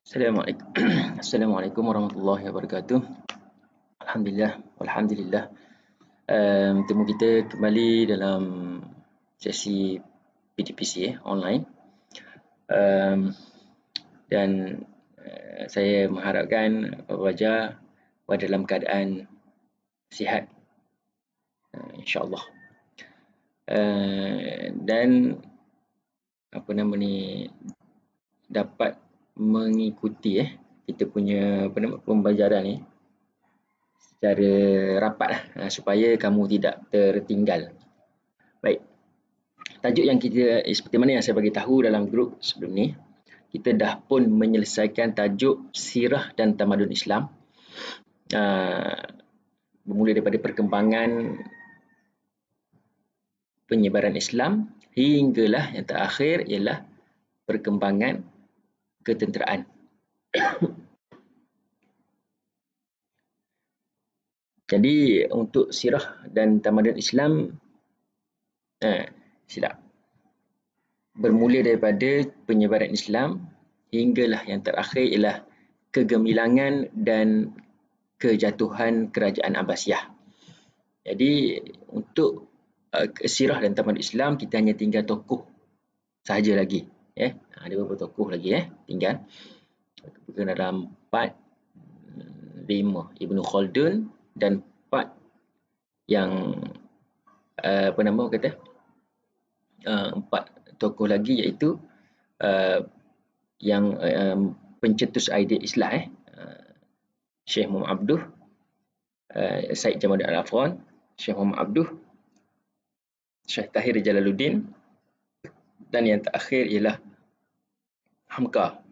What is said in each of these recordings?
Assalamualaikum. Assalamualaikum warahmatullahi wabarakatuh. Alhamdulillah, walhamdulillah. Temu kita kembali dalam sesi PDPC online. Dan saya mengharapkan Wajah dalam keadaan sihat, insya-Allah. Dan dapat mengikuti kita punya pembelajaran ni secara rapat supaya kamu tidak tertinggal. Baik. Tajuk yang kita seperti mana yang saya bagi tahu dalam grup sebelum ni, kita dah pun menyelesaikan tajuk Sirah dan Tamadun Islam. Bermula daripada perkembangan penyebaran Islam hinggalah yang terakhir ialah perkembangan ketenteraan. Jadi untuk sirah dan tamadun Islam bermula daripada penyebaran Islam hinggalah yang terakhir ialah kegemilangan dan kejatuhan kerajaan Abbasiyah. Jadi untuk sirah dan tamadun Islam kita hanya tinggal tokoh sahaja lagi. Ada beberapa tokoh lagi tinggal. Dalam part 5 Ibnu Khaldun dan part yang empat tokoh lagi iaitu yang pencetus idea Islam Syekh Muhammad Abduh, Said Jamaluddin Al-Afghan, Syekh Muhammad Abduh, Syekh Tahir Jalaluddin, dan yang terakhir ialah Hamka.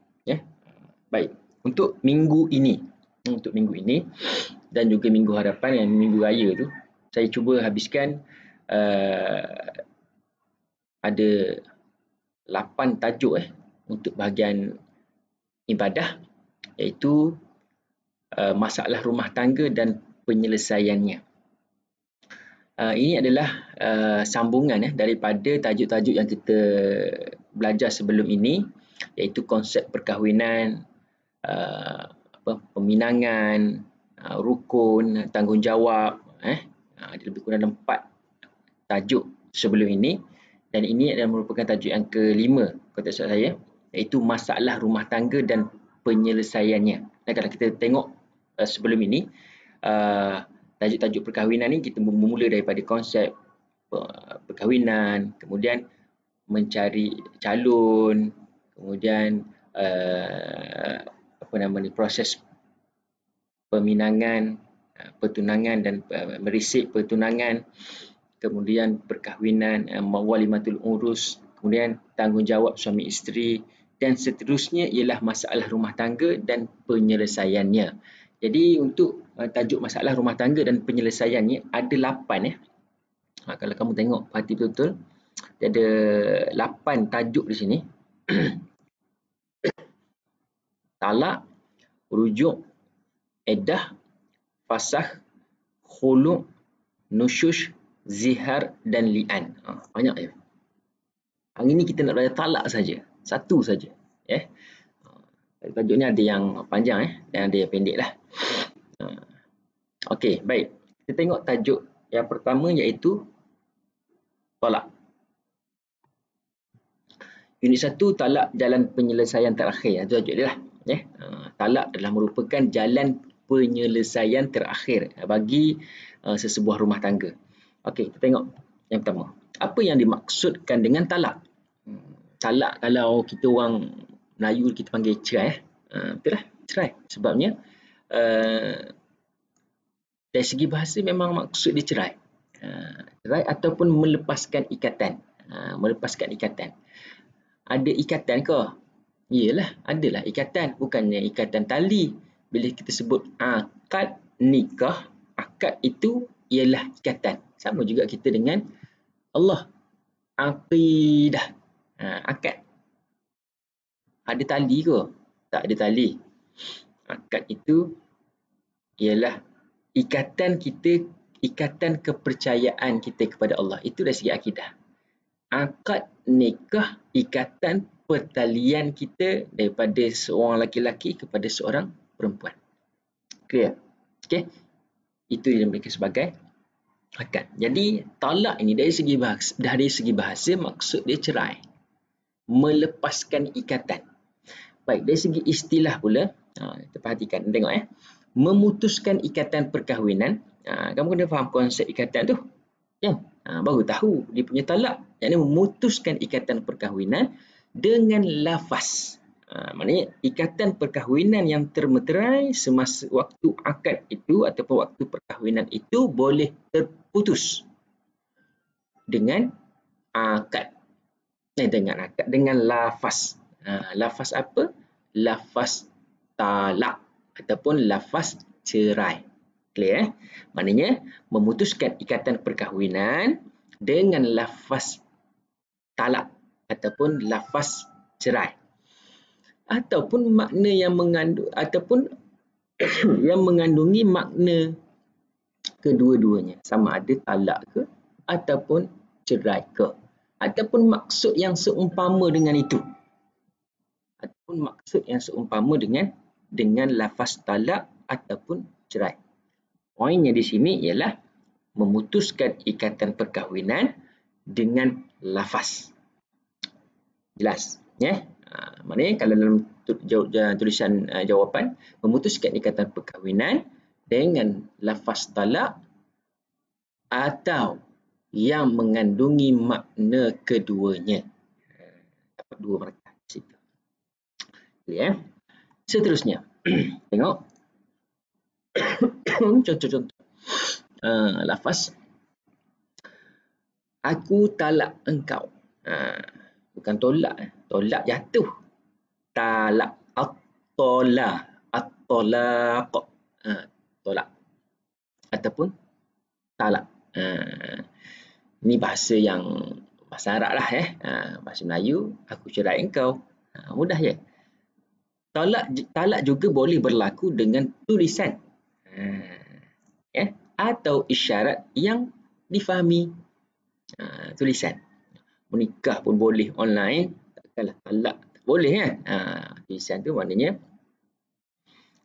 Baik, untuk minggu ini dan juga minggu hadapan yang minggu raya tu, saya cuba habiskan ada 8 tajuk untuk bahagian ibadah, iaitu masalah rumah tangga dan penyelesaiannya. Ini adalah sambungan daripada tajuk-tajuk yang kita belajar sebelum ini, iaitu konsep perkahwinan, peminangan, rukun, tanggungjawab. Ada lebih kurang 4 tajuk sebelum ini, dan ini adalah merupakan tajuk yang kelima kata saya, iaitu masalah rumah tangga dan penyelesaiannya. Dan kalau kita tengok sebelum ini, tajuk-tajuk perkahwinan ni kita bermula daripada konsep perkahwinan, kemudian mencari calon, kemudian proses peminangan, pertunangan dan merisik pertunangan, kemudian perkahwinan, walimatul urus, kemudian tanggungjawab suami isteri, dan seterusnya ialah masalah rumah tangga dan penyelesaiannya. Jadi untuk tajuk masalah rumah tangga dan penyelesaiannya ada 8 kalau kamu tengok perhati betul-betul, dia ada 8 tajuk di sini. Talak, rujuk, iddah, fasakh, khulu', nusyush, zihar dan li'an. Banyak je. Hari ni kita nak belajar talak saja. Satu saja. Tajuk ni ada yang panjang dan ada yang pendek lah. Okey, baik. Kita tengok tajuk yang pertama iaitu talak. Unit 1, talak jalan penyelesaian terakhir. Itu tajuk dia lah. Talak adalah merupakan jalan penyelesaian terakhir bagi sesebuah rumah tangga. Okey, kita tengok yang pertama. Apa yang dimaksudkan dengan talak? Talak kalau kita orang Melayu kita panggil cerai. Betul lah, cerai. Sebabnya dari segi bahasa memang maksud dia cerai. Cerai ataupun melepaskan ikatan. Melepaskan ikatan. Ada ikatan ke? Iyalah, adalah ikatan. Bukannya ikatan tali. Bila kita sebut akad nikah, akad itu ialah ikatan. Sama juga kita dengan Allah. Aqidah. Akad. Ada tali ke? Tak ada tali. Akad itu ialah ikatan kita, ikatan kepercayaan kita kepada Allah. Itu dari segi akidah. Akad nikah, ikatan pertalian kita daripada seorang laki-laki kepada seorang perempuan. Clear? Okey. Itu yang mereka sebagai akad. Jadi talak ini dari segi bahasa maksud dia cerai. Melepaskan ikatan. Baik, dari segi istilah pula, kita perhatikan, tengok memutuskan ikatan perkahwinan. Kamu kena faham konsep ikatan tu. Ya, baru tahu dia punya talak. Yang memutuskan ikatan perkahwinan dengan lafaz. Maknanya ikatan perkahwinan yang termeterai semasa waktu akad itu ataupun waktu perkahwinan itu boleh terputus dengan akad. Dengan lafaz. Lafaz apa? Lafaz talak ataupun lafaz cerai. Clear? Maknanya memutuskan ikatan perkahwinan dengan lafaz talak ataupun lafaz cerai. Ataupun makna yang mengandung ataupun yang mengandungi makna kedua-duanya, sama ada talak ke ataupun cerai ke, ataupun maksud yang seumpama dengan itu, ataupun maksud yang seumpama dengan lafaz talak ataupun cerai. Poinnya di sini ialah memutuskan ikatan perkahwinan dengan lafaz. Jelas? Ya? Maknanya kalau dalam tulisan jawapan, memutuskan ikatan perkahwinan dengan lafaz talak atau yang mengandungi makna keduanya. Dapat dua markah di situ. Ya? Seterusnya, tengok. Contoh-contoh. Lafaz. Aku talak engkau. Bukan tolak. Tolak jatuh. Talak. At-tolak. At-tolak. Tolak. Ataupun talak. Ini bahasa Arab lah. Bahasa Melayu. Aku cerai engkau. Mudah je. Talak juga boleh berlaku dengan tulisan. Atau isyarat yang difahami. Tulisan. Menikah pun boleh online. Takkanlah talak. Boleh kan? Tulisan tu maknanya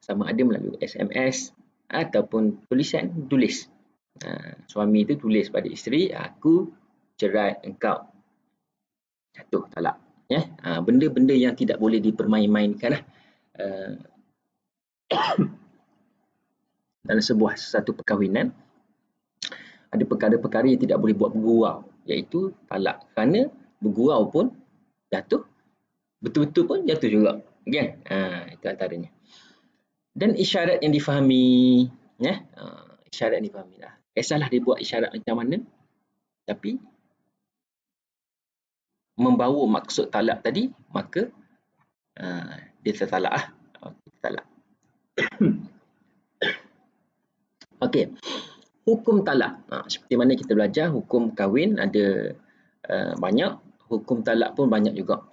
sama ada melalui SMS ataupun tulis. Suami tu tulis pada isteri, aku cerai engkau. Jatuh talak. Benda-benda yang tidak boleh dipermain-mainkan lah. Dalam satu perkahwinan, ada perkara-perkara yang tidak boleh buat bergurau, iaitu talak. Kerana bergurau pun jatuh, betul-betul pun jatuh juga. Kan? Itu antaranya. Dan isyarat yang difahami. Isyarat yang difahami lah. Kisahlah dia buat isyarat macam mana, tapi membawa maksud talak tadi, maka dia tertalak lah. Talak. Okey. Hukum talak. Seperti mana kita belajar, hukum kahwin ada banyak, hukum talak pun banyak juga.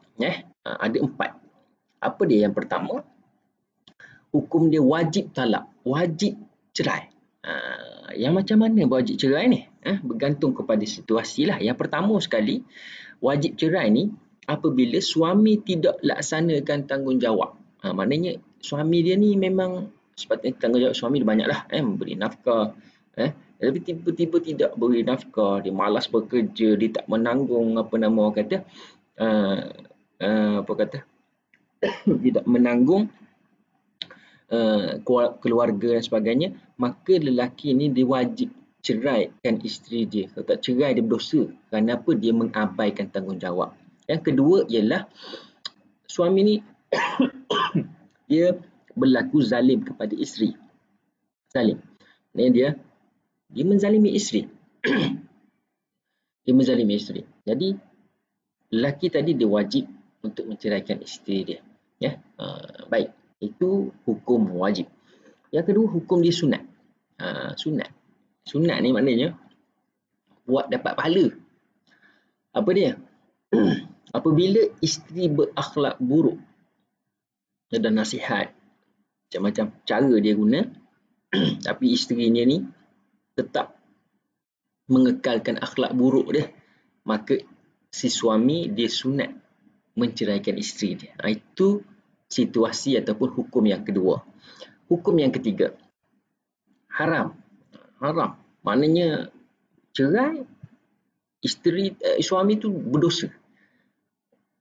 Ada 4. Apa dia? Yang pertama, hukum dia wajib talak, wajib cerai. Yang macam mana wajib cerai ni? Bergantung kepada situasi lah. Yang pertama sekali, wajib cerai ni apabila suami tidak laksanakan tanggungjawab. Maknanya suami dia ni memang sepatutnya tanggungjawab suami dia banyak lah. Memberi nafkah. Tapi tiba-tiba tidak beri nafkah. Dia malas bekerja. Dia tak menanggung tidak menanggung keluarga dan sebagainya. Maka lelaki ni dia wajib ceraikan isteri dia. Kalau tak cerai dia berdosa. Kerana apa? Dia mengabaikan tanggungjawab. Yang kedua ialah suami ni dia berlaku zalim kepada isteri. Zalim. Dia menzalimi isteri. Dia menzalimi isteri. Jadi lelaki tadi dia wajib untuk menceraikan isteri dia. Baik. Itu hukum wajib. Yang kedua, hukum dia sunat. Sunat. Sunat ni maknanya buat dapat pahala. Apa dia? Apabila isteri berakhlak buruk, ada nasihat, macam-macam cara dia guna, tapi isterinya ni tetap mengekalkan akhlak buruk dia, maka si suami dia sunat menceraikan isteri dia. Itu situasi ataupun hukum yang kedua. Hukum yang ketiga, haram. Haram maknanya cerai, suami itu berdosa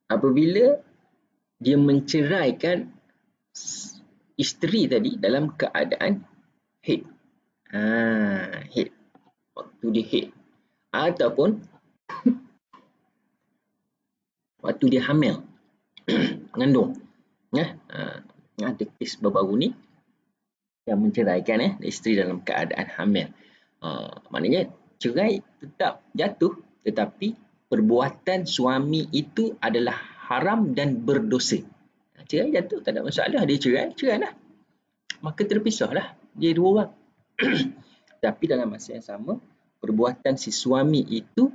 apabila dia menceraikan isteri tadi dalam keadaan haid. Haid. Waktu dia haid. Ataupun waktu dia hamil. Mengandung. Ada kes baru-baru ni yang menceraikan isteri dalam keadaan hamil. Maknanya cerai tetap jatuh, tetapi perbuatan suami itu adalah haram dan berdosa. Cerai jatuh, tak ada masalah. Dia cerai lah. Maka terpisahlah. Dia dua orang. Tapi dalam masa yang sama, perbuatan si suami itu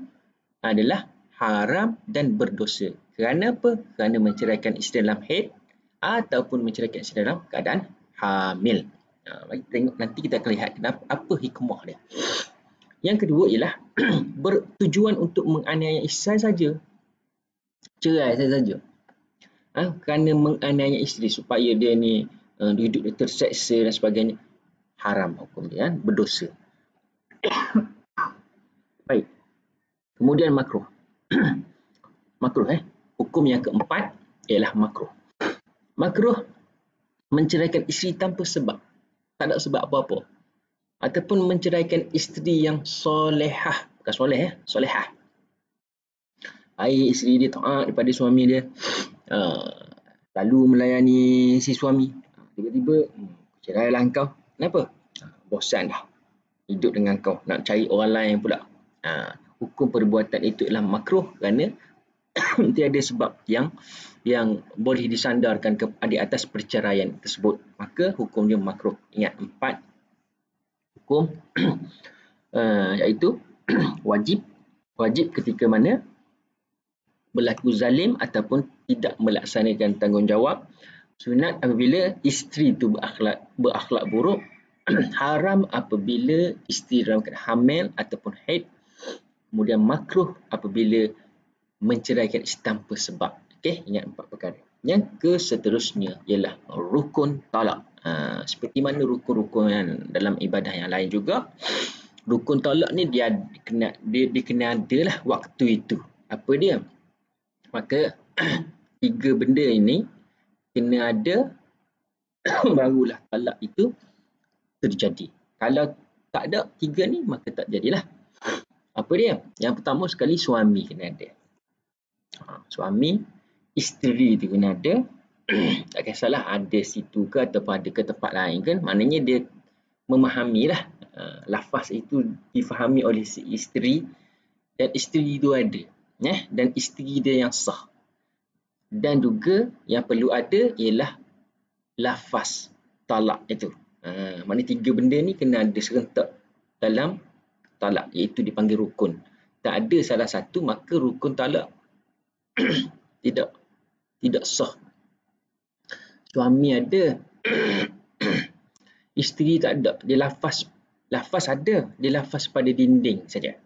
adalah haram dan berdosa. Kerana apa? Kerana menceraikan isteri dalam haid ataupun menceraikan isteri dalam keadaan hamil. Mari tengok, nanti kita akan lihat apa hikmah dia. Yang kedua ialah bertujuan untuk menganiaya isteri saja. Cerai saja. Kerana menganiaya isteri supaya dia ni hidup dia terseksa dan sebagainya. Haram hukum dia, berdosa. Baik. Kemudian makruh. Makruh Hukum yang keempat ialah makruh. Makruh menceraikan isteri tanpa sebab. Tak ada sebab apa-apa. Ataupun menceraikan isteri yang solehah. Bukan soleh, solehah. Isteri dia taat daripada suami dia. Lalu melayani si suami. Tiba-tiba, cerailah engkau. Kenapa? Bosan dah hidup dengan kau. Nak cari orang lain pula. Hukum perbuatan itu ialah makruh kerana tiada sebab yang boleh disandarkan di atas perceraian tersebut. Maka hukum dia makruh. Ingat 4 hukum iaitu wajib ketika mana berlaku zalim ataupun tidak melaksanakan tanggungjawab. Sunat apabila isteri itu berakhlak buruk. Haram apabila isteri dalam keadaan hamil ataupun haid. Kemudian makruh apabila menceraikan isteri tanpa sebab. Okey, ingat 4 perkara. Yang seterusnya ialah rukun talak. Seperti mana rukun-rukun dalam ibadah yang lain juga. Rukun talak ni dia kena ada lah waktu itu. Apa dia? Maka 3 benda ini kena ada barulah talak itu terjadi. Kalau tak ada 3 ni maka tak jadilah. Apa dia? Yang pertama sekali suami kena ada. Suami, isteri itu kena ada. Tak kisahlah ada situ ke ataupun ada ke tempat lain kan. Maknanya dia memahamilah lafaz itu difahami oleh si isteri dan isteri itu ada. Dan isteri dia yang sah. Dan juga yang perlu ada ialah lafaz talak itu. Maknanya 3 benda ni kena ada serentak dalam talak, iaitu dipanggil rukun. Tak ada salah satu maka rukun talak tidak sah. Suami ada, isteri tak ada. Dia lafaz ada, dia lafaz pada dinding saja.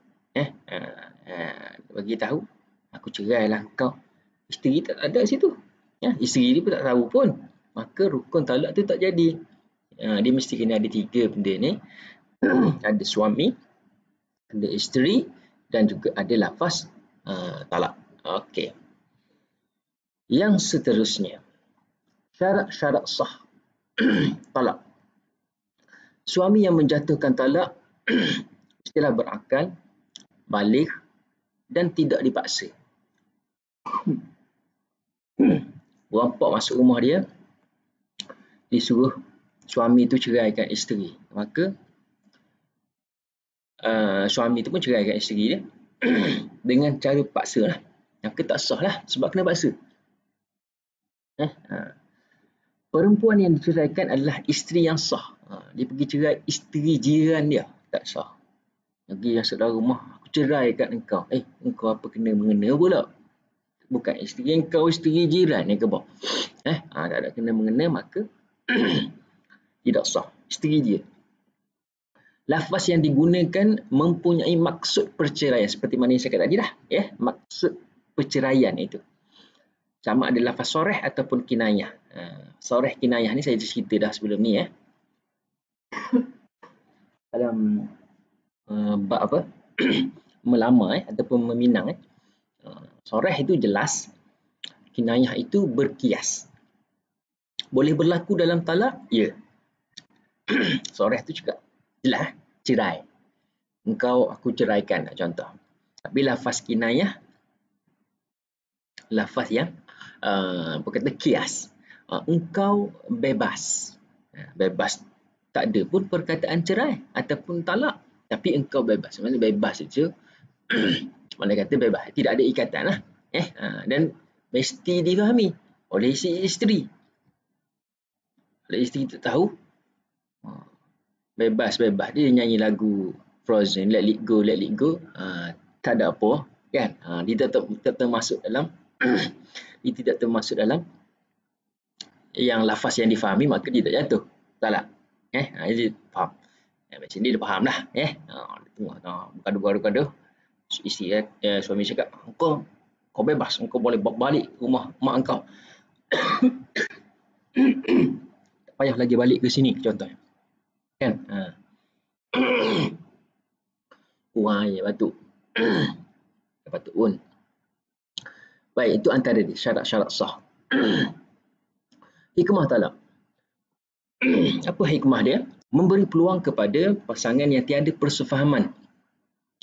Bagi tahu, aku cerailah kau. Isteri tak ada situ. Isteri dia pun tak tahu pun. Maka rukun talak tu tak jadi. Dia mesti kena ada 3 benda ni. Ada suami, ada isteri dan juga ada lafaz talak. Okey. Yang seterusnya, syarat-syarat sah talak. Suami yang menjatuhkan talak mestilah berakal, baligh dan tidak dipaksa. Berapak masuk rumah dia, disuruh suami itu ceraikan isteri. Maka suami itu pun ceraikan isteri dia dengan cara paksa lah. Maka tak sah lah sebab kena paksa. Perempuan yang diceraikan adalah isteri yang sah. Dia pergi cerai isteri jiran dia. Tak sah. Lagi yang saudara rumah, aku cerai kat engkau. Engkau apa kena mengena pula? Bukan isteri engkau, isteri jiran yang kebal. Tak ada kena mengena, maka tidak sah. Isteri dia. Lafaz yang digunakan mempunyai maksud perceraian. Seperti mana yang saya kata tadi lah. Maksud perceraian itu. sama ada lafaz soreh ataupun kinayah. Soreh kinayah ni saya cerita dah sebelum ni dalam bab apa? Melamar ataupun meminang soreh itu jelas, kinayah itu berkias. Boleh berlaku dalam talak? Ya. Soreh itu juga jelas, cerai. Engkau aku ceraikan, contoh. Tapi lafaz kinayah, lafaz yang berkata kias. Engkau bebas. Bebas. Tak ada pun perkataan cerai ataupun talak. Tapi engkau bebas. Maksudnya bebas itu, mana kata bebas. Tidak ada ikatan lah. Dan mesti difahami oleh si isteri. Kalau isteri tak tahu, bebas-bebas dia nyanyi lagu Frozen, Let It Go, Let It Go, tak ada apa, kan? Dia tak termasuk dalam dia tidak termasuk dalam yang lafaz yang difahami, maka dia tak jatuh. Tak lah? Dia faham. Macam ni dia faham lah. Bukan gaduh-gaduh. Isteri suami cakap, kau bebas, kau boleh balik rumah mak kau. Tak payah lagi balik ke sini, contohnya. Kan? Kurang air batuk. Batuk pun. Baik, itu antara dia, syarat-syarat sah. Hikmah talak. Apa hikmah dia? Memberi peluang kepada pasangan yang tiada persefahaman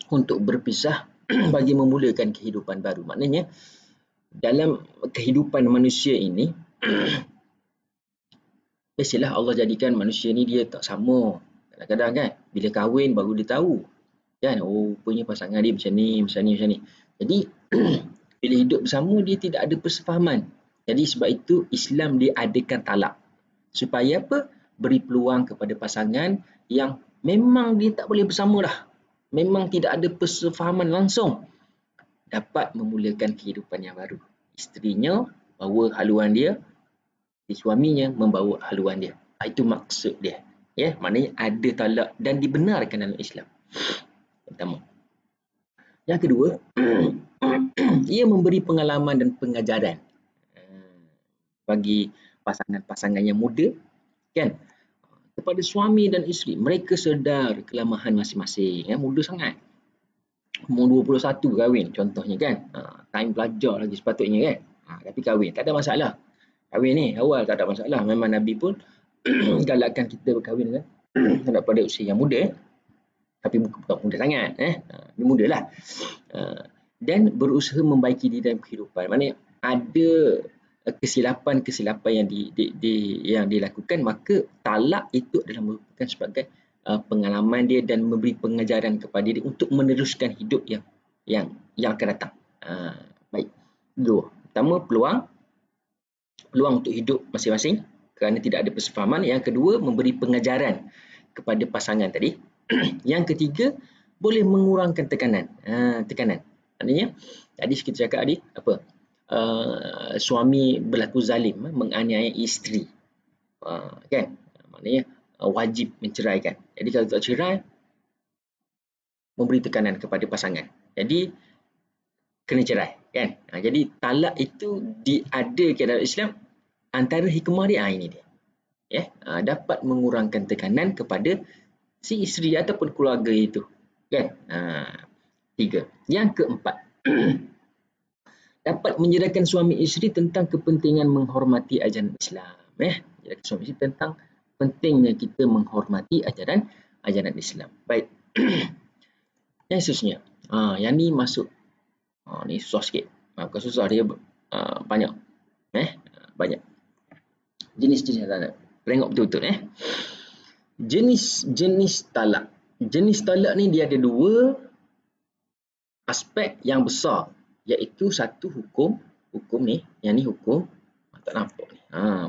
untuk berpisah bagi memulakan kehidupan baru. Maknanya, dalam kehidupan manusia ini, biasalah Allah jadikan manusia ni dia tak sama. Kadang-kadang kan, bila kahwin baru dia tahu. Kan, rupanya pasangan dia macam ni, macam ni, macam ni. Jadi, bila hidup bersama, dia tidak ada persefahaman. Jadi, sebab itu Islam dia adakan talak. Supaya apa? Beri peluang kepada pasangan yang memang dia tak boleh bersama dah. Memang tidak ada persefahaman langsung. Dapat memulakan kehidupan yang baru. Isterinya bawa haluan dia, suaminya membawa haluan dia. Itu maksud dia. Maknanya ada talak dan dibenarkan dalam Islam. Pertama. Yang kedua, ia memberi pengalaman dan pengajaran bagi pasangan-pasangan yang muda, kan? Kepada suami dan isteri, mereka sedar kelemahan masing-masing. Muda sangat. Umur 21 kahwin, contohnya kan. Time belajar lagi sepatutnya kan. Tapi kahwin, tak ada masalah. Kahwin ni awal tak ada masalah. Memang Nabi pun galakkan kita berkahwin kan. Pada usia yang muda. Tapi bukan muda sangat. Dia muda lah. Dan berusaha membaiki diri dalam kehidupan. Maksudnya ada kesilapan-kesilapan yang dilakukan, maka talak itu adalah merupakan sebagai pengalaman dia dan memberi pengajaran kepada dia untuk meneruskan hidup yang akan datang. Baik. Dua. Pertama, peluang untuk hidup masing-masing kerana tidak ada persefahaman. Yang kedua, memberi pengajaran kepada pasangan tadi. Yang ketiga, boleh mengurangkan tekanan. Maknanya, tadi kita cakap tadi, apa? Suami berlaku zalim, menganiaya isteri. Kan? Maknanya, wajib menceraikan. Jadi, kalau tak cerai, memberi tekanan kepada pasangan. Jadi, kena cerai. Kan? Jadi, talak itu diadakan dalam Islam. Antara hikmah dia, ini dia. Dapat mengurangkan tekanan kepada si isteri ataupun keluarga itu. Kan? Tiga. Yang keempat, dapat menjelaskan suami isteri tentang kepentingan menghormati ajaran Islam. Menjelaskan suami isteri tentang pentingnya kita menghormati ajaran Islam. Baik. Yang seterusnya. Yang ni masuk. Ni susah sikit. Bukan susah, dia banyak. Banyak. Jenis-jenis talak. Tengok betul-betul. Jenis talak. Jenis talak ni dia ada dua aspek yang besar, iaitu satu hukum ni, yang ni hukum, tak nampak ni.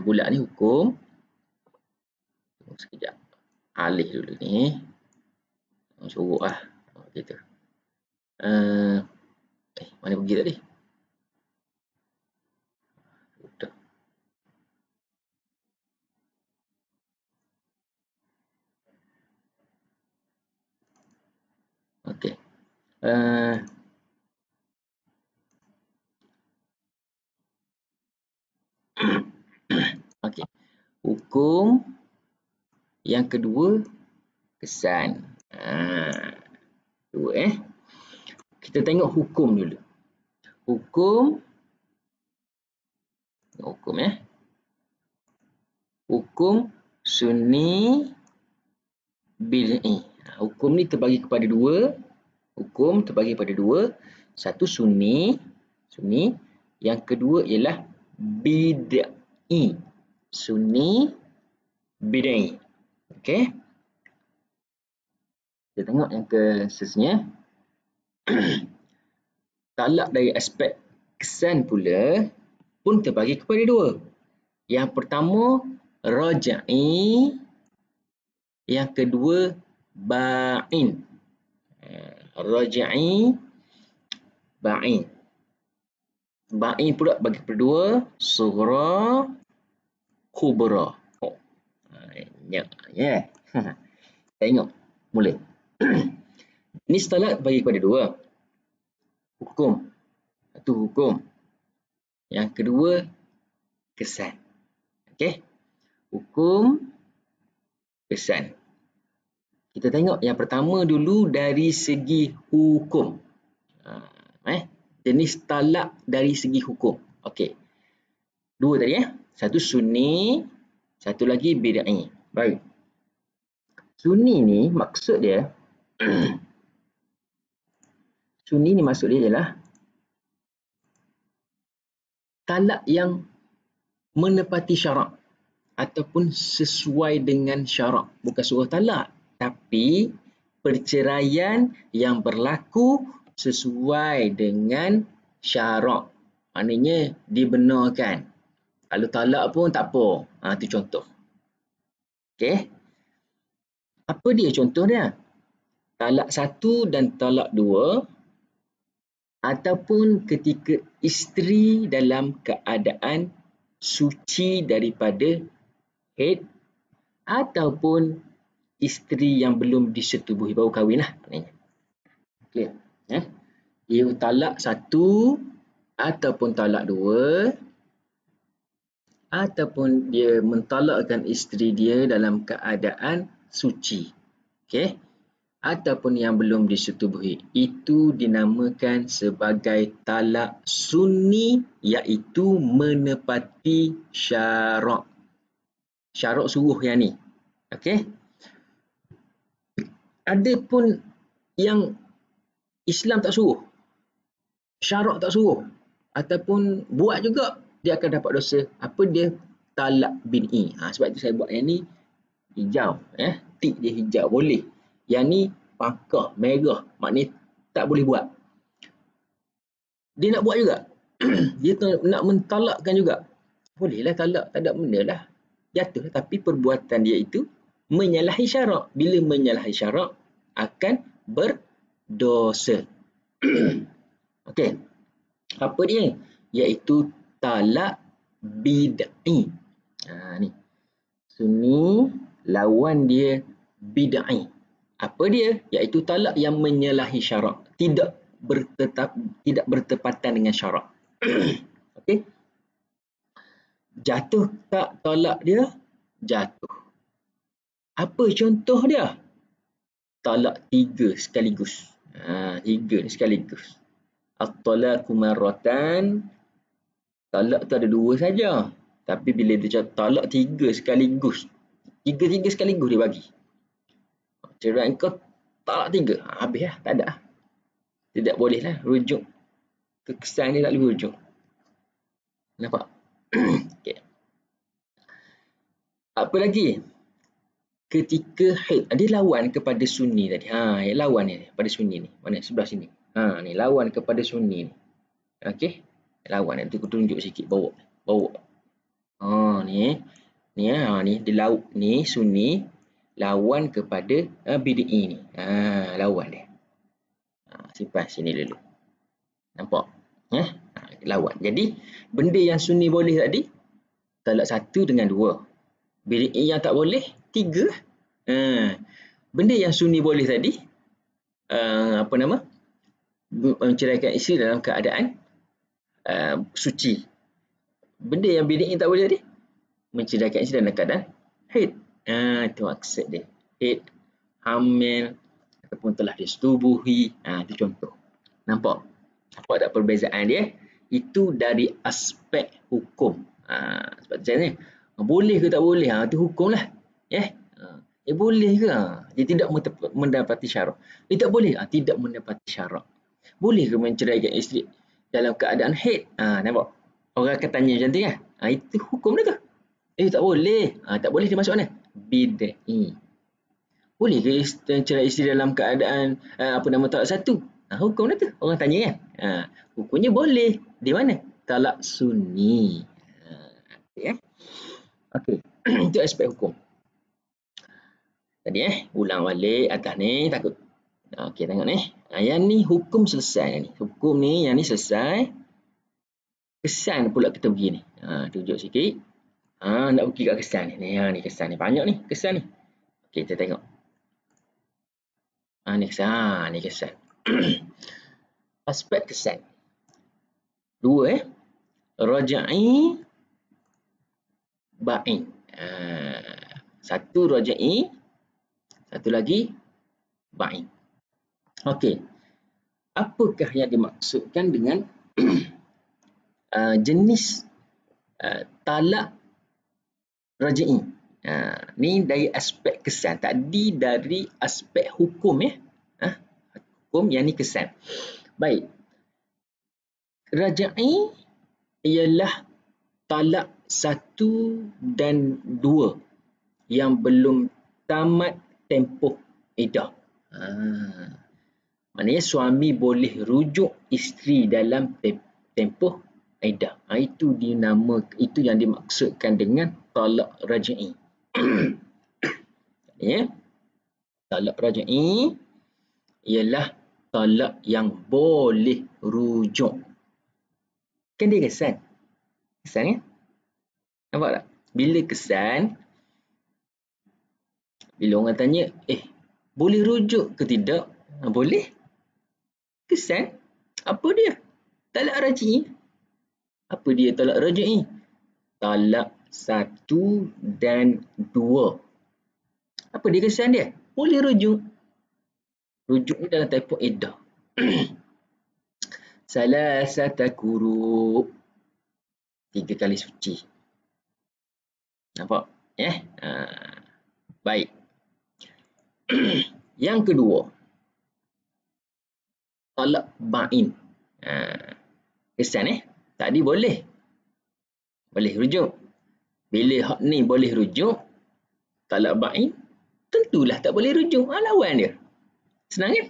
Bulat ni hukum. Sekejap. Alih dulu ni. Sorok lah. Gitu. Mana pergi tadi? Udah. Okey. hukum. Yang kedua, kesan. Dua Kita tengok hukum dulu. Hukum sunni bid'i. Hukum ni terbagi kepada dua. Satu sunni. Yang kedua ialah bid'i. Sunni bid'i. Okey. Kita tengok yang seterusnya. Talak dari aspek kesan pula pun terbagi kepada dua. Yang pertama, raj'i. Yang kedua, ba'in. Raj'i, ba'in. Ba'in pula bagi kepada dua, sughra, kubra. Tengok, mula. Ini talak bagi kepada dua. Hukum. Satu hukum. Yang kedua, kesan. Okey. Hukum, kesan. Kita tengok yang pertama dulu dari segi hukum. Jenis talak dari segi hukum. Okey. Dua tadi Satu sunni, satu lagi bid'i. Baik. Sunni ni maksud dia ialah talak yang menepati syarak ataupun sesuai dengan syarak. Bukan suruh talak, tapi perceraian yang berlaku sesuai dengan syarak. Maknanya dibenarkan. Kalau talak pun tak apa. Itu contoh. Okey. Apa dia contoh dia? Talak satu dan talak dua, ataupun ketika isteri dalam keadaan suci daripada haid, ataupun isteri yang belum disetubuhi, baru kahwin lah. Clear? Ia talak satu ataupun talak dua, ataupun dia mentalakkan isteri dia dalam keadaan suci. Okey? Ataupun yang belum disetubuhi. Itu dinamakan sebagai talak sunni, iaitu menepati syarak. Syarak suruh yang ni. Okey? Ada pun yang Islam tak suruh. Syarak tak suruh. Ataupun buat juga, dia akan dapat dosa. Apa dia? Talak bid'i. Sebab itu saya buat yang ni hijau. Tik dia hijau. Boleh. Yang ni pangkah merah. Maknanya tak boleh buat. Dia nak buat juga. Dia nak mentalakkan juga. Bolehlah talak. Tak ada benda lah. Jatuh. Tapi perbuatan dia itu menyalahi syarak. Bila menyalahi syarak, akan berdosa. Okey. Apa dia? Iaitu talak bid'i. Ni. Sunni, lawan dia bid'i. Apa dia? Iaitu talak yang menyalahi syarak. Tidak bertepatan dengan syarak. Okey. Jatuh tak talak dia? Jatuh. Apa contoh dia? Talak 3 sekaligus. 3 sekaligus. At-talaqu marratan. Talak tu ada 2 saja. Tapi bila dia talak 3 sekaligus. 3 sekaligus dia bagi. Cerai kau talak 3. Habis lah. Tak ada. Tidak boleh lah. Rujuk. Kekesan dia tak boleh rujuk. Nampak? Okay. Apa lagi? Ketika haid. Dia lawan kepada sunni tadi. Lawan ni pada sunni ni. Mana? Sebelah sini. Ni lawan kepada sunni ni. Okey. Lawan nanti aku tunjuk sikit bawa. Ni. Ni dia lauk ni sunni lawan kepada bid'i ni. Lawan dia. Simpan sini dulu. Nampak? Lawan. Jadi benda yang sunni boleh tadi talak 1 dengan 2. Bid'i yang tak boleh 3. Benda yang sunni boleh tadi menceraikan isteri dalam keadaan suci. Benda yang bid'i tak boleh tadi menceraikan isteri dalam keadaan haid. Itu maksud dia. Haid, hamil, ataupun telah disetubuhi. Itu contoh. Nampak? Nampak tak perbezaan dia? Itu dari aspek hukum. Sebab macam ni. Boleh ke tak boleh? Itu hukum lah. Boleh ke? Dia tidak mendapati syarat. Dia tak boleh? Tidak mendapati syarat. Boleh ke menceraikan isteri dalam keadaan haid? Nampak? Orang akan tanya macam tu kan? Itu hukum dia tu. Tak boleh. Tak boleh dia masuk mana? Bid'i. Boleh ke mencerai isteri dalam keadaan talak satu? Hukum dia tu. Orang tanya kan? Hukumnya boleh. Di mana? Talak sunni. Okey. Itu aspek hukum. Tadi ulang balik atas ni takut. Okey, tengok ni. Yang ni hukum selesai ni. Hukum ni yang ni selesai. Kesan pula kita pergi ni. Tunjuk sikit. Nak pergi kat kesan ni. Ni kesan ni. Banyak ni kesan ni. Okey, kita tengok. Ni kesan. Ni kesan. Aspek kesan. Dua Raja'i, ba'in. Satu raja'i, satu lagi ba'in. Okey. Apakah yang dimaksudkan dengan jenis talak raja'i? Ni dari aspek kesan. Tadi dari aspek hukum Hukum yang ni kesan. Baik. Raja'i ialah talak 1 dan 2 yang belum tamat tempoh iddah. Maknanya suami boleh rujuk isteri dalam tempoh iddah. Itu yang dimaksudkan dengan talak raja'i. Talak raja'i ialah talak yang boleh rujuk. Kan dia kesan? Kesan kan? Nampak tak? Bila kesan, bila orang tanya, boleh rujuk ke tidak? Boleh. Kesan. Apa dia? Talak raja'i. Apa dia talak raja'i? Talak 1 dan 2. Apa dia kesan dia? Boleh rujuk. Rujuk ni dalam tempoh iddah. Salasata quru'. 3 kali suci. Nampak? Baik. Yang kedua. Talak ba'in. Kesan tadi boleh. Boleh rujuk. Bila hak ni boleh rujuk, talak ba'in, tentulah tak boleh rujuk. Lawan dia. Senang kan?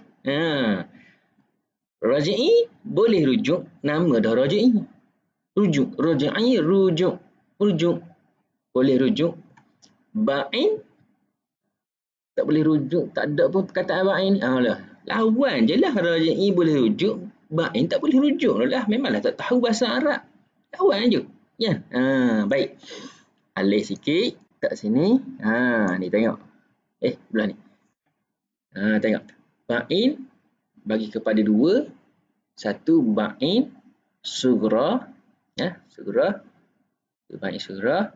Raja'i boleh rujuk. Nama dah raja'i. Rujuk. Raja'i rujuk. Rujuk. Boleh rujuk. Ba'in tak boleh rujuk. Tak ada pun perkataan ba'in. Lawan je lah. Raja'i boleh rujuk. Ba'in tak boleh rujuk lah. Memanglah tak tahu bahasa Arab. Lawan je. Ya. Baik. Alih sikit. Kat sini. Ni tengok. Belah ni. Tengok. Ba'in bagi kepada 2. 1 ba'in sughra. Sughra. Ba'in sughra.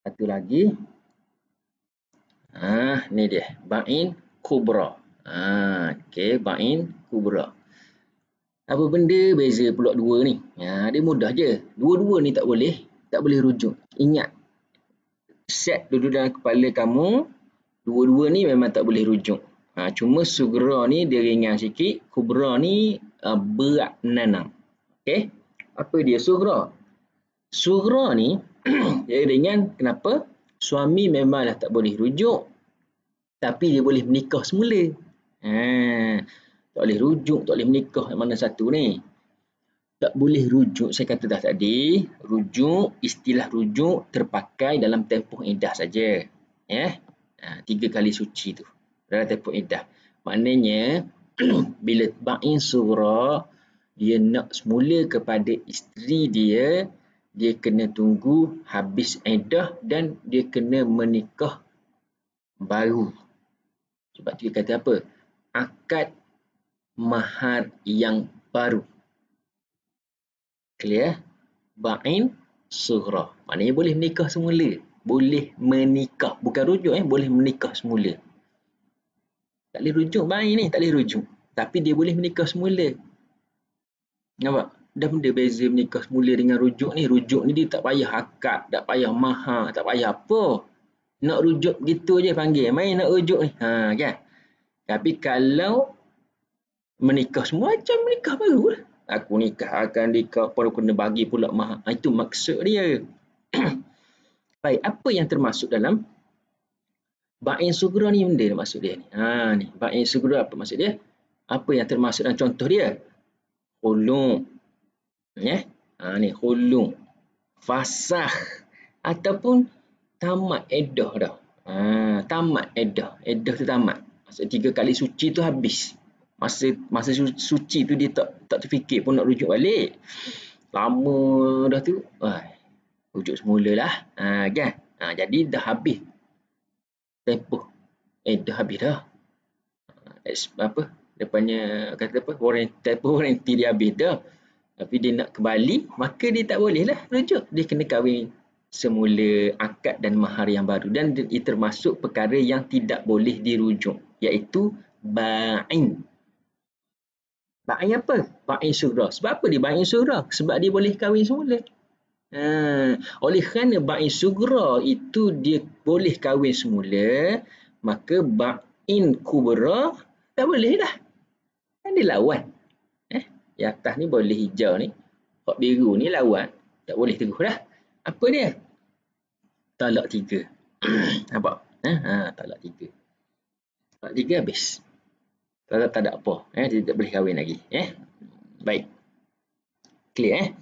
Satu lagi. Ni dia. Ba'in kubra. Okey, ba'in kubra. Apa benda beza pula 2 ni? Dia mudah je. Dua-dua ni tak boleh rujuk. Ingat. Set dulu dalam kepala kamu. Dua-dua ni memang tak boleh rujuk. Cuma sughra ni dia ringan sikit. Kubra ni berat menanam. Okey. Apa dia sughra? Sughra ni dia ringan. Kenapa? Suami memanglah tak boleh rujuk. Tapi dia boleh menikah semula. Tak boleh rujuk, tak boleh menikah. Yang mana satu ni? Tak boleh rujuk. Saya kata dah tadi. Rujuk, istilah rujuk terpakai dalam tempoh iddah saja. 3 kali suci tu. Dalam tempoh iddah. Maknanya, bila ba'in sughra, dia nak semula kepada isteri dia, dia kena tunggu habis iddah dan dia kena menikah baru. Sebab tu dia kata apa? Akad mahar yang baru. Clear? Ba'in sughra. Maknanya boleh menikah semula. Boleh menikah. Bukan rujuk, boleh menikah semula. Tak boleh rujuk baik ni, tak boleh rujuk. Tapi dia boleh menikah semula. Nampak? Dah benda beza menikah semula dengan rujuk ni. Rujuk ni dia tak payah akad, tak payah mahar, tak payah apa. Nak rujuk gitu je panggil. Main nak rujuk ni. Ha, kan? Tapi kalau menikah semua macam menikah baru lah. Aku nikah, akan nikah, baru kena bagi pula mahar. Itu maksud dia. Baik, apa yang termasuk dalam ba'in sughra ni benda maksud dia ni. Ha ni, ba'in sughra apa maksud dia? Apa yang termasuk dalam contoh dia? Khulu'. Ha ni khulu'. Fasakh ataupun tamat iddah dah. Ha, tamat iddah. Iddah tu tamat. Maksud 3 kali suci tu habis. Masa suci tu dia tak terfikir pun nak rujuk balik. Lama dah tu. Rujuk semula lah. Kan? Jadi dah habis tempoh. Dah habis dah. Apa? Depannya kata apa? Tempoh warranty dia habis dah. Tapi dia nak kembali, maka dia tak boleh lah rujuk. Dia kena kahwin semula, akad dan mahar yang baru. Dan ia termasuk perkara yang tidak boleh dirujuk. Iaitu ba'in. Ba'in apa? Ba'in sughra. Sebab apa dia ba'in sughra? Sebab dia boleh kahwin semula. Oleh kerana ba'in sughra itu dia boleh kahwin semula, maka ba'in kubra tak boleh dah. Kan dia lawan. Yang atas ni boleh hijau ni. Hak biru ni lawan. Tak boleh terus dah. Apa dia? Talak 3. Nampak? Talak 3. Talak 3 habis. Talak tak ada apa. Dia tak boleh kahwin lagi. Baik. Clear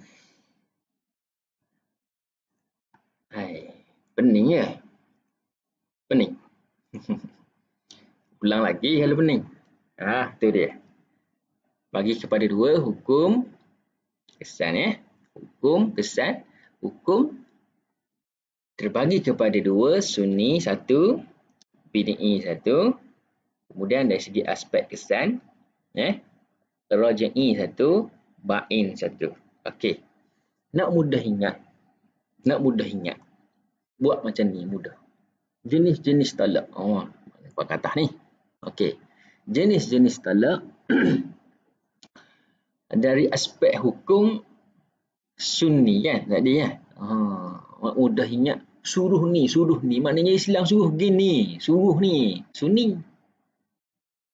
Hai. Pening ya? Pening. Ulang lagi kalau pening. Tu dia. Bagi kepada 2 hukum kesan Hukum kesan. Hukum terbagi kepada 2, sunni 1, bid'i 1. Kemudian dari segi aspek kesan, raji'i 1, ba'in 1. Okey. Nak mudah ingat. Buat macam ni mudah. Jenis-jenis talak. Nampak kat atas ni. Okey. Jenis-jenis talak dari aspek hukum sunni kan tadi kan. Mudah ingat. Suruh ni. Maknanya Islam suruh gini. Suruh ni. Sunni.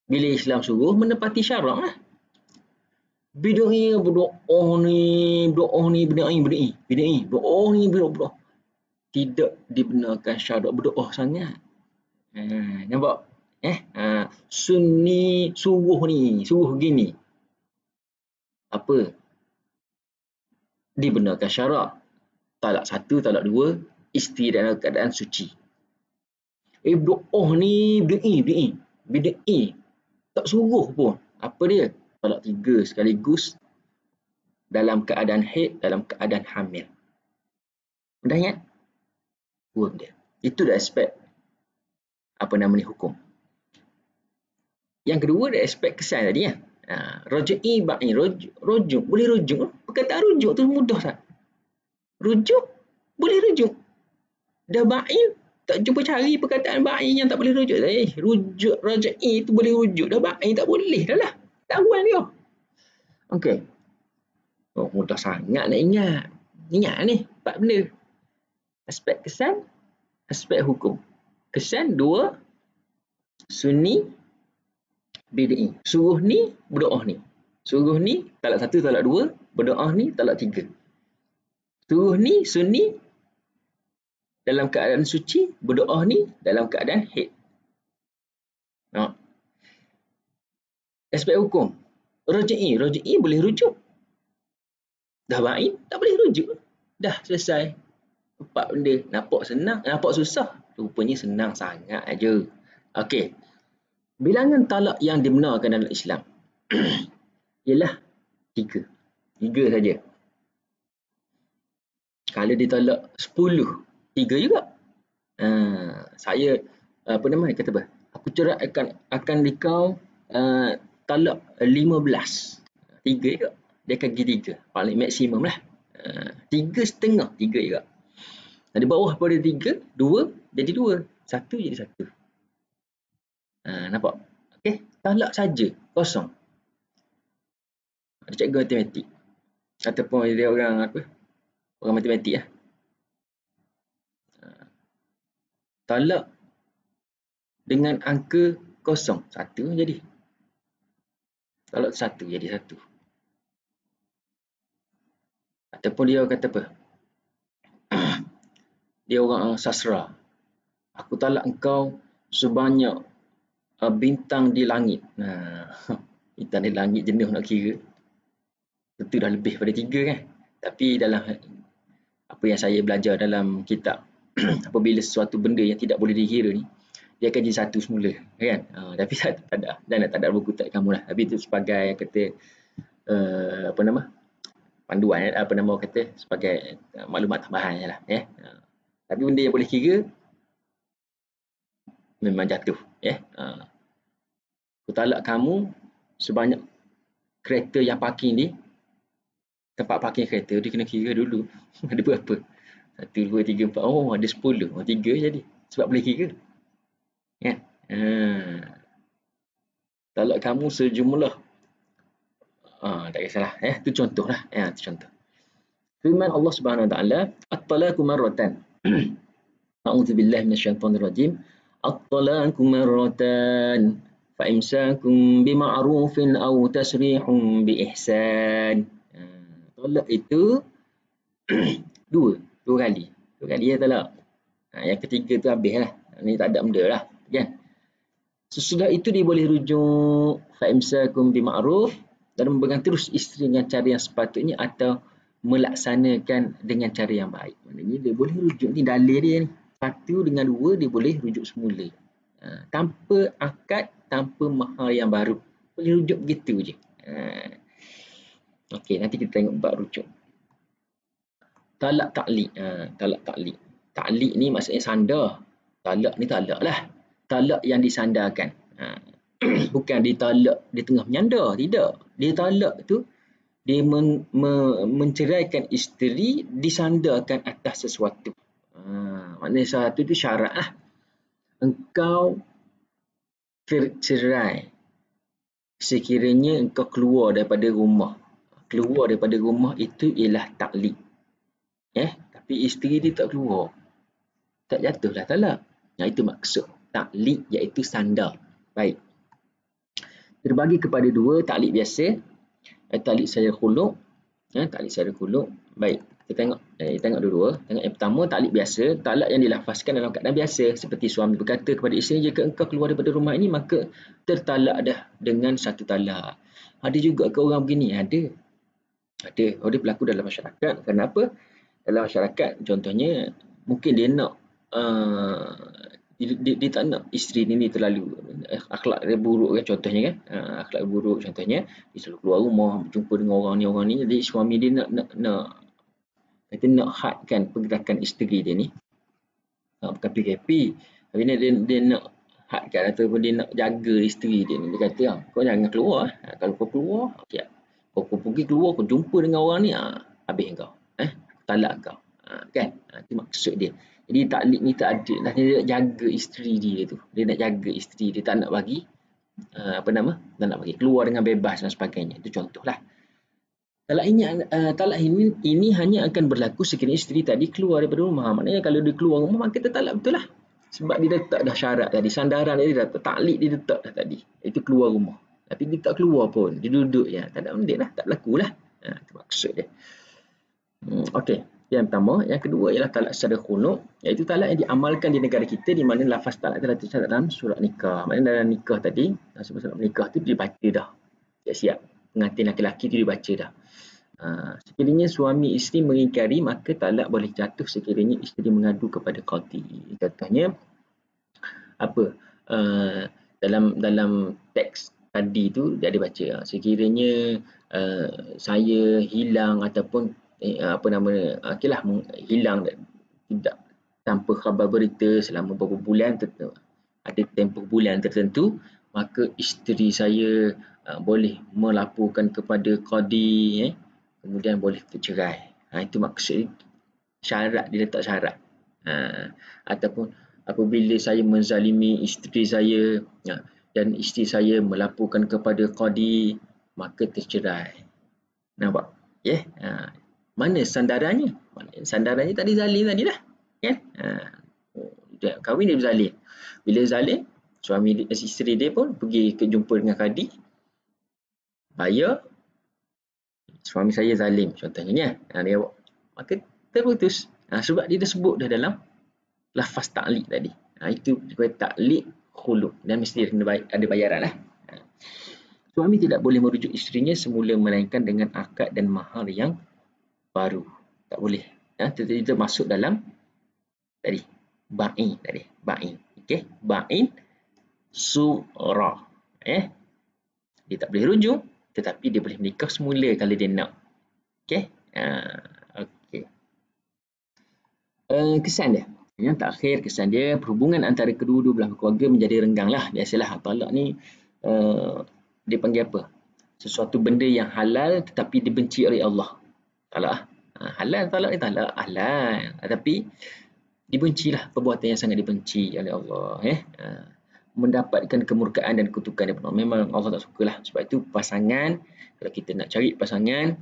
Bila Islam suruh menepati syarak lah. Bid'i berdoa ni. Bid'i. Berdoa ni. Tidak dibenarkan syarak berdoa sangat. Nampak? Sunni suruh ni. Suruh gini. Apa? Dibenarkan syarak. Talak 1, talak 2, isteri dalam keadaan suci. Berdoa ni bid'i. Tak suruh pun. Apa dia? Talak 3 sekaligus dalam keadaan haid, dalam keadaan hamil. Dah ingat? Dia. Itu dah aspek hukum. Yang kedua dah aspek kesan tadi kan. Raji'i ba'in. Rujuk. Boleh rujuk. Perkataan rujuk tu mudah tak? Rujuk. Boleh rujuk. Dah ba'in. Tak jumpa cari perkataan ba'in yang tak boleh rujuk. Rujuk raji'i tu boleh rujuk. Dah ba'in tak boleh dah lah. Tahuan dia. Okey. Mudah sangat nak ingat. Ingat ni. 4 benda. Aspek kesan. Aspek hukum. Kesan 2. Sunni. Bid'i. Suruh ni, berdoa ni. Suruh ni, talak 1, talak 2. Berdoa ni, talak 3. Suruh ni, sunni. Dalam keadaan suci. Berdoa ni, dalam keadaan haid. Aspek hukum. Raji'i. Raji'i boleh rujuk. Dah ba'in, tak boleh rujuk. Dah selesai. 4 benda. Nampak senang, nampak susah. Rupanya senang sangat aja. Okey. Bilangan talak yang dibenarkan dalam Islam ialah 3. 3 saja. Kalau ditalak 10, 3 juga. Saya kata apa? Aku cerai akan dikau talak 15. 3 juga. Dia akan pergi 3. Paling maksimum lah. 3,5, 3 juga. Di bawah pada 3, 2 jadi 2, 1 jadi 1. Nampak? Okey, talak saja, kosong. Ada cikgu matematik ataupun dia orang apa? Orang matematik lah. Talak dengan angka kosong, 1 jadi. Talak 1 jadi 1. Ataupun dia kata apa? Dia orang sastra. Aku talak engkau sebanyak bintang di langit. Bintang di langit jenuh nak kira. Tentu dah lebih pada 3 kan. Tapi dalam apa yang saya belajar dalam kitab, apabila sesuatu benda yang tidak boleh dikira ni, dia akan jadi 1 semula kan. Tapi tak ada, dan tak ada buku tak kamu lah. Tapi itu sebagai kata panduan, kata sebagai maklumat tambahan lah. Tapi benda yang boleh kira memang jatuh. Aku talak kamu sebanyak kereta yang parking di tempat parking kereta. Dia kena kira dulu ada berapa. 1, 2, 3, 4. Oh, ada 10. 3 jadi. Sebab boleh kira. Kan? Talak kamu sejumlah. Tak kisahlah. Itu contoh lah. Itu contoh. Firman Allah Subhanahu Wa Taala, At-talaqu marratan. A'udzubillahi minasyaitonir rajim. At-talaqu marratan. Fa'imsakum bima'rufin aw tasrihum biihsan. Talak itu 2 kali. 2 kali ya talak. Yang ketiga tu habis lah. Ni tak ada benda lah. Kan? Sesudah itu dia boleh rujuk fa'imsakum bima'ruf dan memegang terus isteri dengan cara yang sepatutnya atau melaksanakan dengan cara yang baik. Maknanya dia boleh rujuk ni dalil dia ni. 1 dengan 2 dia boleh rujuk semula. Tanpa akad, tanpa mahar yang baru. Boleh rujuk begitu je. Okey, nanti kita tengok bab rujuk. Talak ta'liq. Talak ta'liq. Ta'liq ni maksudnya sandar. Talak ni talak lah. Talak yang disandarkan. Bukan ditalak di tengah menyandar. Tidak. Dia talak tu, dia menceraikan isteri disandarkan atas sesuatu. Maknanya sesuatu itu syarat lah. Engkau bercerai sekiranya engkau keluar daripada rumah. Keluar daripada rumah itu ialah ta'liq. Tapi isteri dia tak keluar. Tak jatuhlah talak. Itu maksud ta'liq, iaitu sandar. Baik. Terbagi kepada 2, ta'liq biasa, ta'liq secara khuluk. Ta'liq secara khuluk. Baik. Kita tengok dua-dua. Tengok yang pertama, ta'liq biasa. Talak yang dilafazkan dalam keadaan biasa. Seperti suami berkata kepada isteri, jika engkau keluar daripada rumah ini, maka tertalak dah dengan 1 talak. Ada juga ke orang begini? Ada. Dia berlaku dalam masyarakat. Kenapa? Dalam masyarakat, contohnya, mungkin dia nak dia tak nak isteri ni terlalu akhlak dia buruk kan, contohnya kan. Akhlak buruk contohnya, dia selalu keluar rumah, jumpa dengan orang ni. Jadi suami dia nak hadkan pergerakan isteri dia ni. Bukan PKP. Tapi dia nak hadkan ataupun dia nak jaga isteri dia ni. Dia kata, kau jangan keluar. Kalau kau keluar, okay. Kau pergi keluar, kau jumpa dengan orang ni, habis kau. Talak kau. Kan? Itu maksud dia. Jadi ta'liq ni tak ada lah. Dia nak jaga isteri dia tu. Dia nak jaga isteri dia. Tak nak bagi tak nak bagi keluar dengan bebas dan sebagainya. Itu contohlah. Talak ini hanya akan berlaku sekiranya isteri tadi keluar daripada rumah. Maknanya kalau dia keluar rumah, maka kita talak betul lah. Sebab dia letak dah syarat tadi. Sandaran dia dah, ta'liq dia letak dah tadi. Itu keluar rumah. Tapi dia tak keluar pun. Dia duduk je. Tak ada benda lah. Tak berlaku lah. Itu maksud dia. Okey. Yang pertama. Yang kedua ialah talak secara khuluk. Iaitu talak yang diamalkan di negara kita, di mana lafaz talak telah tercatat dalam surat nikah. Maknanya dalam nikah tadi, surat nikah tu dibaca dah. Siap-siap. Pengantin laki-laki tu dibaca dah. Sekiranya suami isteri mengingkari, maka talak boleh jatuh sekiranya isteri mengadu kepada qadi. Contohnya apa? Dalam teks tadi tu dia ada baca, sekiranya saya hilang ataupun hilang tidak tanpa khabar berita selama beberapa bulan, ada tempoh bulan tertentu, maka isteri saya boleh melaporkan kepada qadi, kemudian boleh bercerai. Itu maksud syarat, dia letak syarat. Ataupun apabila saya menzalimi isteri saya dan isteri saya melaporkan kepada qadi, maka tercerai. Nampak? Mana sandarannya? Sandarannya tadi zalim tadi lah. Kan? Kahwin dia berzalim. Bila zalim, suami isteri dia pun pergi ke jumpa dengan qadi. Bayar, suami saya zalim contohnya. Dia maka terputus. Sebab dia dah sebut dah dalam lafaz ta'liq tadi. Itu ta'liq khulu dan mesti ada bayaran lah. Suami tidak boleh merujuk isterinya semula melainkan dengan akad dan mahar yang baru. Tak boleh. Itu masuk dalam tadi ba'in tadi. Ba'in. Okey, ba'in surah. Dia tak boleh rujuk tetapi dia boleh menikah semula kalau dia nak. Okey. Okey. Kesan dia. Yang terakhir kesan dia, perhubungan antara kedua-dua belah keluarga menjadi renggang lah. Biasalah talak ni dia panggil apa? Sesuatu benda yang halal tetapi dibenci oleh Allah. Talak. Halal talak ni talak. Halal. Tapi dibencilah, perbuatan yang sangat dibenci oleh Allah. Mendapatkan kemurkaan dan kutukan daripada Allah. Memang Allah tak sukalah. Sebab itu pasangan, kalau kita nak cari pasangan,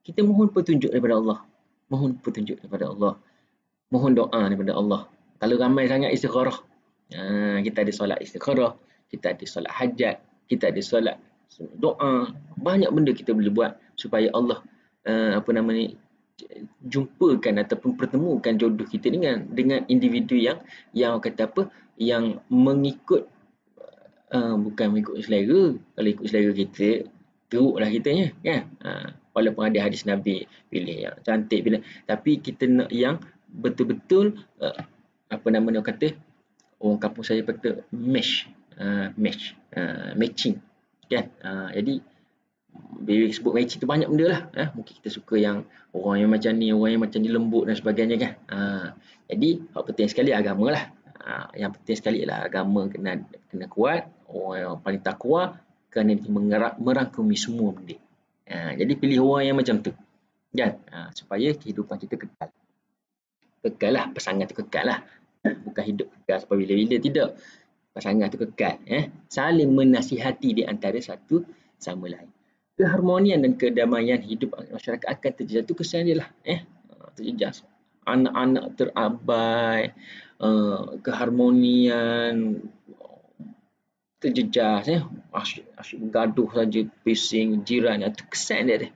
kita mohon petunjuk daripada Allah. Mohon petunjuk daripada Allah. Mohon doa daripada Allah. Kalau ramai sangat istikharah, kita ada solat istikharah, kita ada solat hajat, kita ada solat doa, banyak benda kita boleh buat supaya Allah jumpakan ataupun pertemukan jodoh kita dengan individu yang kata apa, yang mengikut bukan mengikut selera. Kalau ikut selera kita, teruklah kitanya, kan? Walaupun ada hadis Nabi pilih yang cantik, tapi kita nak yang betul-betul kata orang kampung saya kata matching, kan? Jadi bila sebut matching tu banyak benda lah. Mungkin kita suka yang orang yang macam ni, orang yang macam ni, lembut dan sebagainya, kan? Jadi yang penting sekali agama lah. Yang penting sekali ialah agama kena kuat, orang yang paling takwa, kerana dia merangkumi semua benda. Jadi pilih orang yang macam tu, kan? Supaya kehidupan kita kekal. Kekal lah, pasangan tu kekal lah. Bukan hidup kekal sampai bila-bila, tidak. Pasangan tu kekal. Saling menasihati di antara satu sama lain. Keharmonian dan kedamaian hidup masyarakat akan terjejas. Itu kesan dia lah. Terjejas. Anak-anak terabai, keharmonian terjejas. Asyik bergaduh saja, bising, jiran. Itu kesan dia.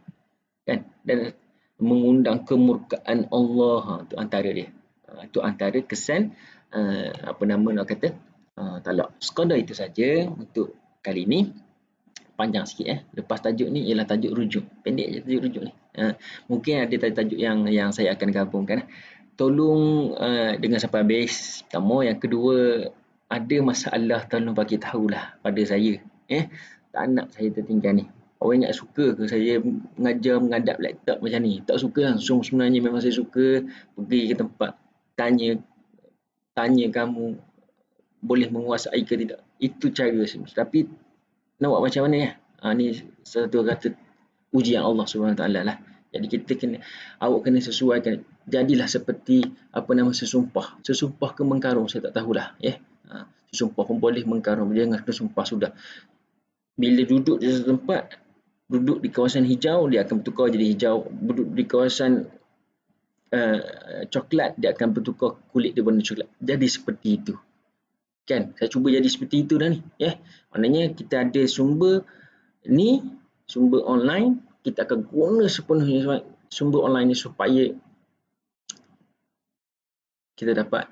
Kan? Dan mengundang kemurkaan Allah. Itu antara dia. Itu antara kesan talak. Sekadar itu saja untuk kali ini. Panjang sikit. Lepas tajuk ni ialah tajuk rujuk. Pendek je tajuk rujuk ni. Mungkin ada tajuk yang saya akan gabungkan. Tolong dengar sampai habis. Pertama. Yang kedua, ada masalah tolong bagi tahulah pada saya. Tak nak saya tertinggal ni. Orang ingat suka ke saya mengadap laptop macam ni? Tak suka langsung. Sebenarnya memang saya suka pergi ke tempat, tanya kamu boleh menguasai ke tidak. Itu cara saya. Tapi nak buat macam mana ya? Ni satu kata ujian Allah SWT lah. Jadi awak kena sesuaikan. Jadilah seperti sesumpah. Sesumpah ke mengkarung saya tak tahulah. Sesumpah pun boleh mengkarung. Jangan sesumpah sudah. Bila duduk di satu tempat, duduk di kawasan hijau, dia akan bertukar jadi hijau. Duduk di kawasan coklat, dia akan bertukar kulit dia warna coklat. Jadi seperti itu. Kan? Saya cuba jadi seperti itu dah ni. Maknanya kita ada sumber ni, sumber online. Kita akan guna sepenuhnya sumber online ni supaya kita dapat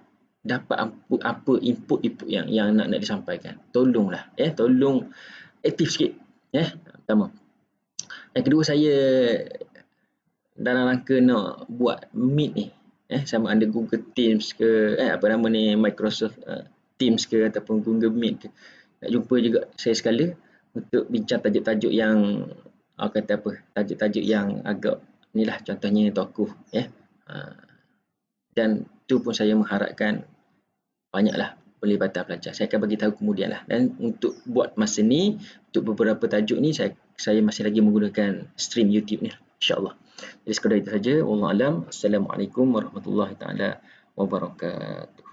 apa input yang nak disampaikan. Tolonglah. Tolong aktif sikit. Pertama. Yang kedua, saya dalam rangka nak buat Meet ni. Sama ada Google Teams ke, Microsoft Teams ke ataupun Google Meet ke. Nak jumpa juga saya sekala untuk bincang tajuk-tajuk yang tajuk-tajuk yang agak inilah, contohnya tokoh. Dan itu pun saya mengharapkan banyaklah pelibatan pelajar. Saya akan bagi tahu kemudian lah. Dan untuk buat masa ni, untuk beberapa tajuk ni, saya masih lagi menggunakan stream YouTube ni. InsyaAllah. Jadi sekadar itu saja. Wallahu alam. Assalamualaikum warahmatullahi taala wabarakatuh.